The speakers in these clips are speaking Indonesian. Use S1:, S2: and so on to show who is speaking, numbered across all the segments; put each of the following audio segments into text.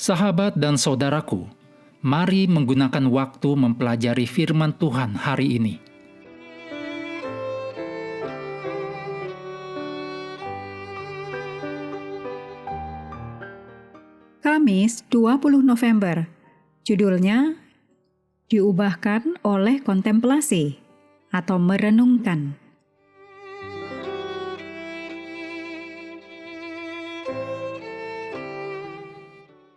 S1: Sahabat dan saudaraku, mari menggunakan waktu mempelajari firman Tuhan hari ini.
S2: Kamis 20 November, judulnya diubahkan oleh kontemplasi atau merenungkan.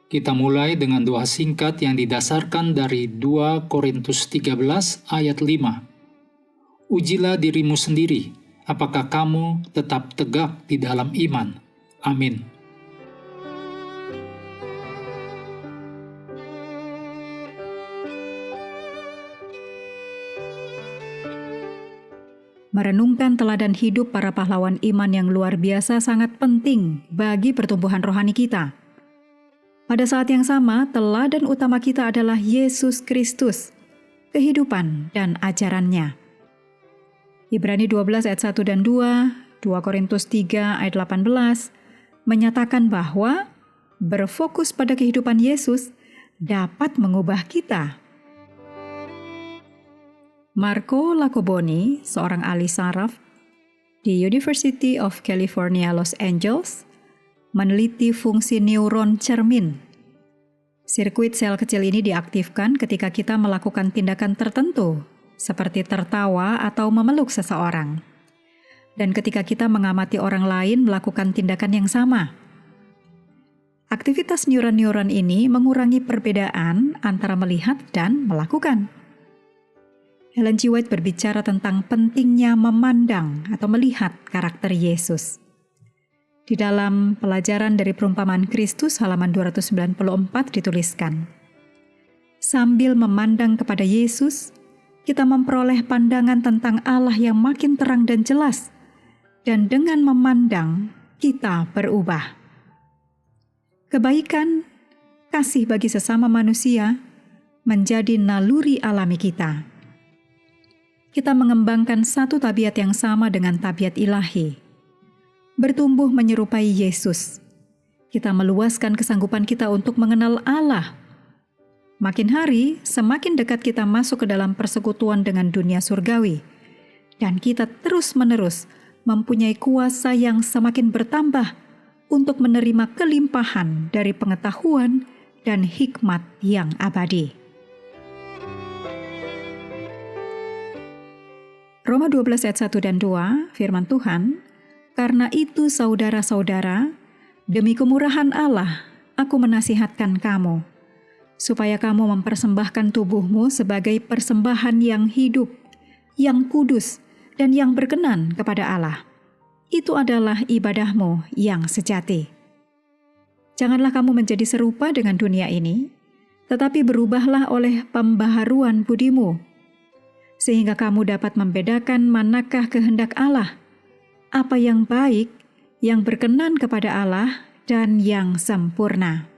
S1: Kita mulai dengan doa singkat yang didasarkan dari 2 Korintus 13 ayat 5. Ujilah dirimu sendiri, apakah kamu tetap tegak di dalam iman. Amin.
S2: Merenungkan teladan hidup para pahlawan iman yang luar biasa sangat penting bagi pertumbuhan rohani kita. Pada saat yang sama, teladan utama kita adalah Yesus Kristus, kehidupan dan ajarannya. Ibrani 12 ayat 1 dan 2, 2 Korintus 3 ayat 18, menyatakan bahwa berfokus pada kehidupan Yesus dapat mengubah kita. Marco Iacoboni, seorang ahli saraf di University of California, Los Angeles, meneliti fungsi neuron cermin. Sirkuit sel kecil ini diaktifkan ketika kita melakukan tindakan tertentu, seperti tertawa atau memeluk seseorang. Dan ketika kita mengamati orang lain melakukan tindakan yang sama. Aktivitas neuron-neuron ini mengurangi perbedaan antara melihat dan melakukan. Ellen G. White berbicara tentang pentingnya memandang atau melihat karakter Yesus. Di dalam pelajaran dari perumpamaan Kristus halaman 294 dituliskan, sambil memandang kepada Yesus, kita memperoleh pandangan tentang Allah yang makin terang dan jelas, dan dengan memandang, kita berubah. Kebaikan, kasih bagi sesama manusia, menjadi naluri alami kita. Kita mengembangkan satu tabiat yang sama dengan tabiat ilahi, bertumbuh menyerupai Yesus. Kita meluaskan kesanggupan kita untuk mengenal Allah. Makin hari, semakin dekat kita masuk ke dalam persekutuan dengan dunia surgawi. Dan kita terus-menerus mempunyai kuasa yang semakin bertambah untuk menerima kelimpahan dari pengetahuan dan hikmat yang abadi. Roma 12 ayat 1 dan 2, firman Tuhan, "Karena itu saudara-saudara, demi kemurahan Allah, aku menasihatkan kamu, supaya kamu mempersembahkan tubuhmu sebagai persembahan yang hidup, yang kudus, dan yang berkenan kepada Allah. Itu adalah ibadahmu yang sejati. Janganlah kamu menjadi serupa dengan dunia ini, tetapi berubahlah oleh pembaharuan budimu, sehingga kamu dapat membedakan manakah kehendak Allah, apa yang baik, yang berkenan kepada Allah, dan yang sempurna."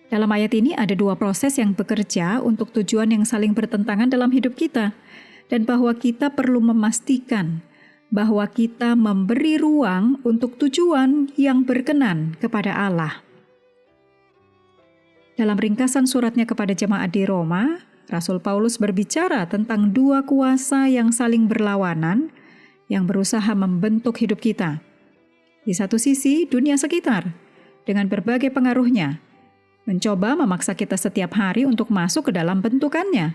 S2: Dalam ayat ini ada dua proses yang bekerja untuk tujuan yang saling bertentangan dalam hidup kita, dan bahwa kita perlu memastikan bahwa kita memberi ruang untuk tujuan yang berkenan kepada Allah. Dalam ringkasan suratnya kepada jemaat di Roma, Rasul Paulus berbicara tentang dua kuasa yang saling berlawanan, yang berusaha membentuk hidup kita. Di satu sisi, dunia sekitar, dengan berbagai pengaruhnya, mencoba memaksa kita setiap hari untuk masuk ke dalam bentukannya,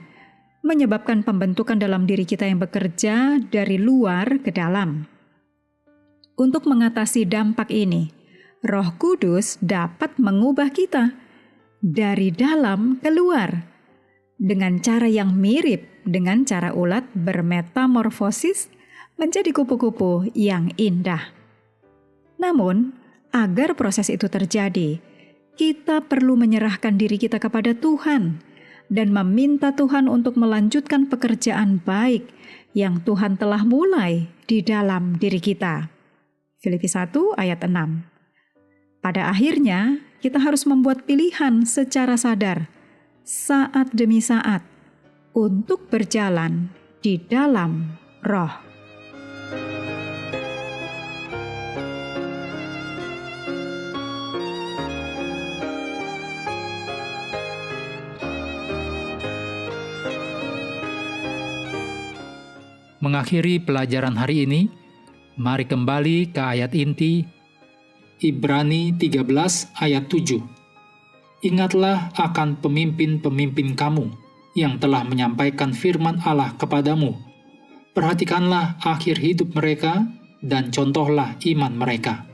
S2: menyebabkan pembentukan dalam diri kita yang bekerja dari luar ke dalam. Untuk mengatasi dampak ini, Roh Kudus dapat mengubah kita dari dalam ke luar, dengan cara yang mirip dengan cara ulat bermetamorfosis menjadi kupu-kupu yang indah. Namun, agar proses itu terjadi, kita perlu menyerahkan diri kita kepada Tuhan dan meminta Tuhan untuk melanjutkan pekerjaan baik yang Tuhan telah mulai di dalam diri kita. Filipi 1 ayat 6. Pada akhirnya, kita harus membuat pilihan secara sadar, saat demi saat, untuk berjalan di dalam Roh.
S1: Mengakhiri pelajaran hari ini, mari kembali ke ayat inti Ibrani 13 ayat 7. Ingatlah akan pemimpin-pemimpin kamu yang telah menyampaikan firman Allah kepadamu. Perhatikanlah akhir hidup mereka dan contohlah iman mereka.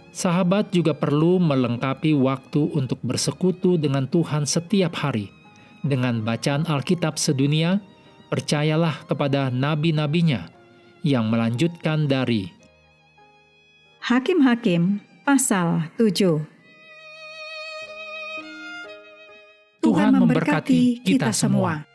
S1: Sahabat juga perlu melengkapi waktu untuk bersekutu dengan Tuhan setiap hari. Dengan bacaan Alkitab sedunia, percayalah kepada nabi-nabinya yang melanjutkan dari
S2: Hakim-Hakim pasal 7.
S1: Tuhan memberkati kita semua.